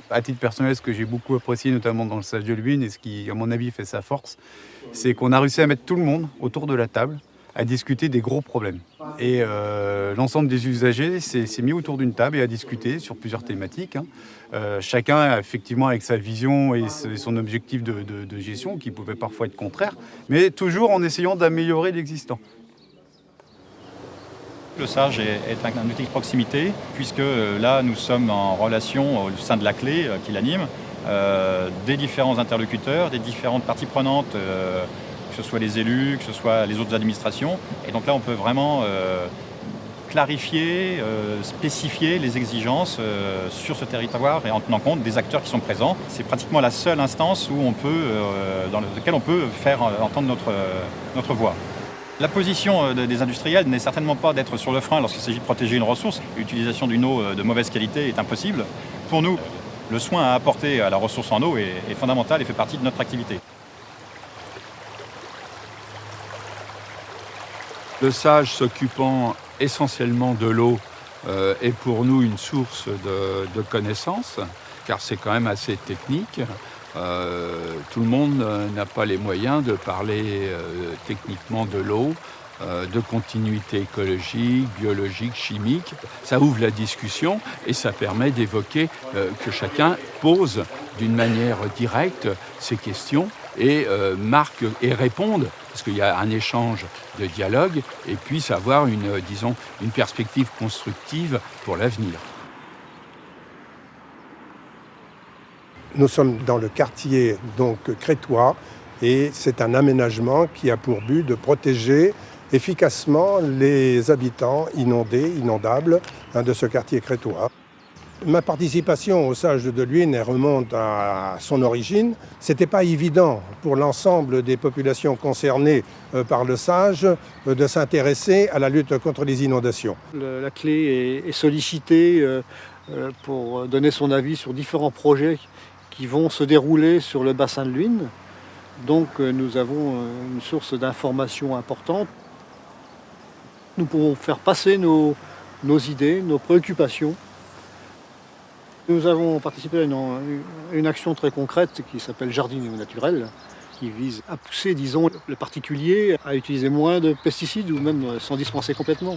À titre personnel, ce que j'ai beaucoup apprécié, notamment dans le stage de Luynes, et ce qui, à mon avis, fait sa force, c'est qu'on a réussi à mettre tout le monde autour de la table à discuter des gros problèmes. Et l'ensemble des usagers s'est mis autour d'une table et a discuté sur plusieurs thématiques. Chacun, effectivement, avec sa vision et son objectif de gestion, qui pouvait parfois être contraire, mais toujours en essayant d'améliorer l'existant. Le SAGE est un outil de proximité, puisque là, nous sommes en relation au sein de la clé qui l'anime, des différents interlocuteurs, des différentes parties prenantes, que ce soit les élus, que ce soit les autres administrations. Et donc là, on peut vraiment clarifier, spécifier les exigences sur ce territoire et en tenant compte des acteurs qui sont présents. C'est pratiquement la seule instance où dans laquelle on peut faire entendre notre voix. La position des industriels n'est certainement pas d'être sur le frein lorsqu'il s'agit de protéger une ressource. L'utilisation d'une eau de mauvaise qualité est impossible. Pour nous, le soin à apporter à la ressource en eau est fondamental et fait partie de notre activité. Le SAGE s'occupant essentiellement de l'eau est pour nous une source de connaissances, car c'est quand même assez technique. Tout le monde n'a pas les moyens de parler techniquement de l'eau, de continuité écologique, biologique, chimique. Ça ouvre la discussion et ça permet d'évoquer que chacun pose d'une manière directe ses questions et marque et réponde, parce qu'il y a un échange de dialogue et puisse avoir une perspective constructive pour l'avenir. Nous sommes dans le quartier donc crétois et c'est un aménagement qui a pour but de protéger efficacement les habitants inondables de ce quartier crétois. Ma participation au SAGE de Luynes remonte à son origine. Ce n'était pas évident pour l'ensemble des populations concernées par le SAGE de s'intéresser à la lutte contre les inondations. La clé est sollicitée pour donner son avis sur différents projets qui vont se dérouler sur le bassin de Luynes. Donc nous avons une source d'information importante. Nous pouvons faire passer nos idées, nos préoccupations. Nous avons participé à une action très concrète qui s'appelle Jardin naturel, qui vise à pousser, disons, le particulier à utiliser moins de pesticides ou même s'en dispenser complètement.